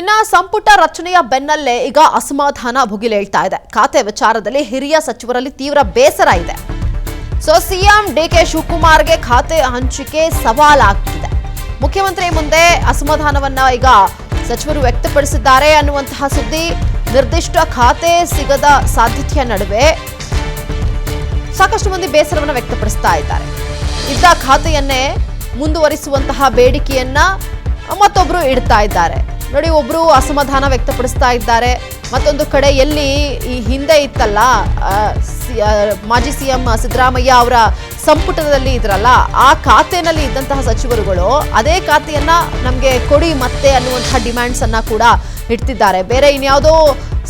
ಇನ್ನ ಸಂಪುಟ ರಚನೆಯ ಬೆನ್ನಲ್ಲೇ ಈಗ ಅಸಮಾಧಾನ ಭುಗಿಲೇಳ್ತಾ ಇದೆ. ಖಾತೆ ವಿಚಾರದಲ್ಲಿ ಹಿರಿಯ ಸಚಿವರಲ್ಲಿ ತೀವ್ರ ಬೇಸರ ಇದೆ. ಸಿಎಂ ಡಿಕೆ ಶಿವಕುಮಾರ್ಗೆ ಖಾತೆ ಹಂಚಿಕೆ ಸವಾಲಾಗ್ತಿದೆ. ಮುಖ್ಯಮಂತ್ರಿ ಮುಂದೆ ಅಸಮಾಧಾನವನ್ನ ಈಗ ಸಚಿವರು ವ್ಯಕ್ತಪಡಿಸಿದ್ದಾರೆ ಅನ್ನುವಂತಹ ಸುದ್ದಿ. ನಿರ್ದಿಷ್ಟ ಖಾತೆ ಸಿಗದ ಸಾಧ್ಯತೆಯ ನಡುವೆ ಸಾಕಷ್ಟು ಮಂದಿ ಬೇಸರವನ್ನು ವ್ಯಕ್ತಪಡಿಸ್ತಾ ಇದ್ದಾರೆ. ಇದ್ದ ಖಾತೆಯನ್ನೇ ಮುಂದುವರಿಸುವಂತಹ ಬೇಡಿಕೆಯನ್ನ ಮತ್ತೊಬ್ರು ಇಡ್ತಾ ಇದ್ದಾರೆ. ನೋಡಿ, ಒಬ್ರು ಅಸಮಾಧಾನ ವ್ಯಕ್ತಪಡಿಸ್ತಾ ಇದ್ದಾರೆ. ಮತ್ತೊಂದು ಕಡೆ ಎಲ್ಲಿ ಈ ಹಿಂದೆ ಇತ್ತಲ್ಲ ಮಾಜಿ ಸಿಎಂ ಸಿದ್ದರಾಮಯ್ಯ ಅವರ ಸಂಪುಟದಲ್ಲಿ ಇದ್ರಲ್ಲ, ಆ ಖಾತೆನಲ್ಲಿ ಇದ್ದಂತಹ ಸಚಿವರುಗಳು ಅದೇ ಖಾತೆಯನ್ನ ನಮಗೆ ಕೊಡಿ ಮತ್ತೆ ಅನ್ನುವಂತಹ ಡಿಮ್ಯಾಂಡ್ಸ್ ಅನ್ನ ಕೂಡ ಇಡ್ತಿದ್ದಾರೆ. ಬೇರೆ ಇನ್ಯಾವುದೋ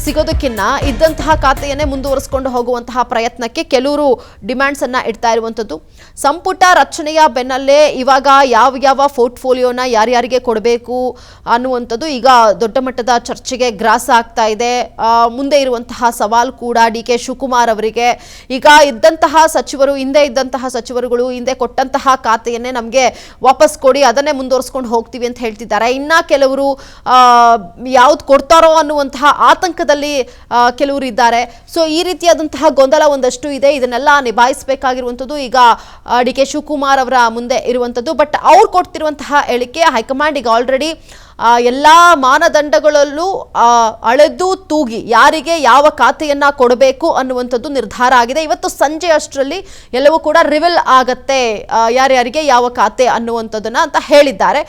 ಸಿಗೋದಕ್ಕಿನ್ನ ಇದ್ದಂತಹ ಖಾತೆಯನ್ನೇ ಮುಂದುವರಿಸಿಕೊಂಡು ಹೋಗುವಂತಹ ಪ್ರಯತ್ನಕ್ಕೆ ಕೆಲವರು ಡಿಮ್ಯಾಂಡ್ಸ್ ಅನ್ನ ಇಡ್ತಾ ಇರುವಂಥದ್ದು. ಸಂಪುಟ ರಚನೆಯ ಬೆನ್ನಲ್ಲೇ ಇವಾಗ ಯಾವ ಪೋರ್ಟ್ಫೋಲಿಯೋನ ಯಾರ್ಯಾರಿಗೆ ಕೊಡಬೇಕು ಅನ್ನುವಂಥದ್ದು ಈಗ ದೊಡ್ಡ ಮಟ್ಟದ ಚರ್ಚೆಗೆ ಗ್ರಾಸ ಆಗ್ತಾ ಇದೆ. ಮುಂದೆ ಇರುವಂತಹ ಸವಾಲು ಕೂಡ ಡಿಕೆ ಶಿವಕುಮಾರ್ ಅವರಿಗೆ. ಈಗ ಇದ್ದಂತಹ ಸಚಿವರು, ಹಿಂದೆ ಇದ್ದಂತಹ ಸಚಿವರುಗಳು ಹಿಂದೆ ಕೊಟ್ಟಂತಹ ಖಾತೆಯನ್ನೇ ನಮಗೆ ವಾಪಸ್ ಕೊಡಿ, ಅದನ್ನೇ ಮುಂದುವರಿಸ್ಕೊಂಡು ಹೋಗ್ತೀವಿ ಅಂತ ಹೇಳ್ತಿದ್ದಾರೆ. ಇನ್ನ ಕೆಲವರು ಯಾವ್ದು ಕೊಡ್ತಾರೋ ಅನ್ನುವಂತಹ ಆತಂಕದಲ್ಲಿ ಕೆಲವರು ಇದ್ದಾರೆ. ಈ ರೀತಿಯಾದಂತಹ ಗೊಂದಲ ಒಂದಷ್ಟು ಇದೆ. ಇದನ್ನೆಲ್ಲ ನಿಭಾಯಿಸಬೇಕಾಗಿರುವಂಥದ್ದು ಈಗ ಡಿಕೆ ಶಿವಕುಮಾರ್ ಅವರ ಮುಂದೆ ಇರುವಂಥದ್ದು. ಬಟ್ ಅವ್ರು ಕೊಡ್ತಿರುವಂತಹ ಹೇಳಿಕೆ ಹೈಕಮಾಂಡ್ ಈಗ ಆಲ್ರೆಡಿ ಎಲ್ಲಾ ಮಾನದಂಡಗಳಲ್ಲೂ ಅಳೆದು ತೂಗಿ ಯಾರಿಗೆ ಯಾವ ಖಾತೆಯನ್ನ ಕೊಡಬೇಕು ಅನ್ನುವಂಥದ್ದು ನಿರ್ಧಾರ ಆಗಿದೆ. ಇವತ್ತು ಸಂಜೆ ಅಷ್ಟರಲ್ಲಿ ಎಲ್ಲವೂ ಕೂಡ ರಿವೀಲ್ ಆಗತ್ತೆ ಯಾರ್ಯಾರಿಗೆ ಯಾವ ಖಾತೆ ಅನ್ನುವಂಥದ್ದನ್ನ ಅಂತ ಹೇಳಿದ್ದಾರೆ.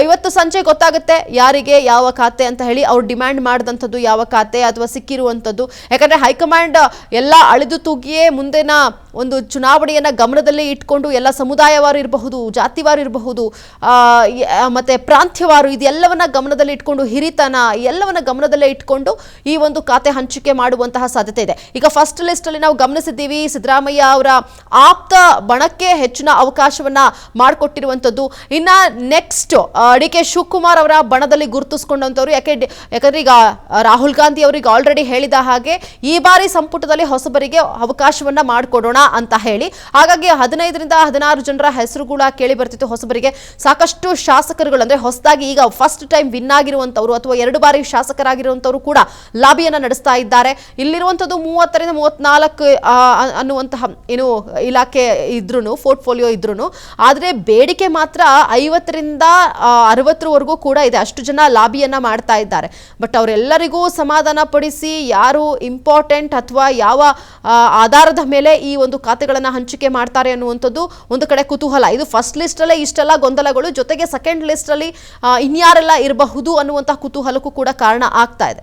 ಇವತ್ತು ಸಂಜೆ ಗೊತ್ತಾಗುತ್ತೆ ಯಾರಿಗೆ ಯಾವ ಖಾತೆ ಅಂತ ಹೇಳಿ. ಅವ್ರು ಡಿಮ್ಯಾಂಡ್ ಮಾಡಿದಂಥದ್ದು ಯಾವ ಖಾತೆ ಅಥವಾ ಸಿಕ್ಕಿರುವಂಥದ್ದು. ಯಾಕಂದ್ರೆ ಹೈಕಮಾಂಡ್ ಎಲ್ಲ ಅಳೆದು ತೂಗಿಯೇ ಮುಂದಿನ ಒಂದು ಚುನಾವಣೆಯನ್ನ ಗಮನದಲ್ಲಿ ಇಟ್ಕೊಂಡು ಎಲ್ಲ ಸಮುದಾಯವಾರು ಇರಬಹುದು, ಜಾತಿವಾರು ಇರಬಹುದು, ಮತ್ತೆ ಪ್ರಾಂತ್ಯವಾರು, ಇದೆಲ್ಲವನ್ನ ಗಮನದಲ್ಲಿ ಇಟ್ಕೊಂಡು, ಹಿರಿತನ ಎಲ್ಲವನ್ನ ಗಮನದಲ್ಲೇ ಇಟ್ಕೊಂಡು ಈ ಒಂದು ಖಾತೆ ಹಂಚಿಕೆ ಮಾಡುವಂತಹ ಸಾಧ್ಯತೆ ಇದೆ. ಈಗ ಫಸ್ಟ್ ಲಿಸ್ಟ್ ಅಲ್ಲಿ ನಾವು ಗಮನಿಸಿದ್ದೀವಿ, ಸಿದ್ದರಾಮಯ್ಯ ಅವರ ಆಪ್ತ ಬಣಕ್ಕೆ ಹೆಚ್ಚಿನ ಅವಕಾಶವನ್ನ ಮಾಡಿಕೊಟ್ಟಿರುವಂಥದ್ದು. ಇನ್ನ ನೆಕ್ಸ್ಟ್ ಡಿಕೆ ಶಿವಕುಮಾರ್ ಅವರ ಬಣದಲ್ಲಿ ಗುರುತಿಸಿಕೊಂಡಂತವ್ರು. ಯಾಕಂದ್ರೆ ಈಗ ರಾಹುಲ್ ಗಾಂಧಿ ಅವರಿಗೆ ಆಲ್ರೆಡಿ ಹೇಳಿದ ಹಾಗೆ ಈ ಬಾರಿ ಸಂಪುಟದಲ್ಲಿ ಹೊಸಬರಿಗೆ ಅವಕಾಶವನ್ನ ಮಾಡಿಕೊಡೋಣ ಅಂತ ಹೇಳಿ. ಹಾಗಾಗಿ 15ರಿಂದ 16 ಜನರ ಹೆಸರು ಕೂಡ ಕೇಳಿ ಬರ್ತಿತ್ತು ಹೊಸಬರಿಗೆ. ಸಾಕಷ್ಟು ಶಾಸಕರುಗಳು ಅಂದ್ರೆ ಹೊಸದಾಗಿ ಈಗ ಫಸ್ಟ್ ಟೈಮ್ ವಿನ್ ಆಗಿರುವಂತವರು ಅಥವಾ 2 ಬಾರಿ ಶಾಸಕರಾಗಿರುವಂತವರು ಕೂಡ ಲಾಬಿಯನ್ನ ನಡೆಸ್ತಾ ಇದ್ದಾರೆ. ಇಲ್ಲಿರುವಂತದ್ದು 30ರಿಂದ 34 ಅನ್ನುವಂತಹ ಏನು ಇಲಾಖೆ ಇದ್ರೂ, ಪೋರ್ಟ್ಫೋಲಿಯೋ ಇದ್ರೂ, ಆದ್ರೆ ಬೇಡಿಕೆ ಮಾತ್ರ 50ರಿಂದ 60ವರೆಗೂ ಕೂಡ ಇದೆ. ಅಷ್ಟು ಜನ ಲಾಬಿಯನ್ನ ಮಾಡ್ತಾ ಇದ್ದಾರೆ. ಬಟ್ ಅವರೆಲ್ಲರಿಗೂ ಸಮಾಧಾನ ಪಡಿಸಿ ಯಾರು ಇಂಪಾರ್ಟೆಂಟ್ ಅಥವಾ ಯಾವ ಆಧಾರದ ಮೇಲೆ ಈ ಒಂದು ಖಾತೆಗಳನ್ನ ಹಂಚಿಕೆ ಮಾಡ್ತಾರೆ ಅನ್ನುವಂಥದ್ದು ಒಂದು ಕಡೆ ಕುತೂಹಲ. ಇದು ಫಸ್ಟ್ ಲಿಸ್ಟ್ ಅಲ್ಲೇ ಇಷ್ಟೆಲ್ಲ ಗೊಂದಲಗಳು, ಜೊತೆಗೆ ಸೆಕೆಂಡ್ ಲಿಸ್ಟ್ ಅಲ್ಲಿ ಇನ್ಯಾರೆಲ್ಲ ಇರಬಹುದು ಅನ್ನುವಂತಹ ಕುತೂಹಲಕ್ಕೂ ಕೂಡ ಕಾರಣ ಆಗ್ತಾ ಇದೆ.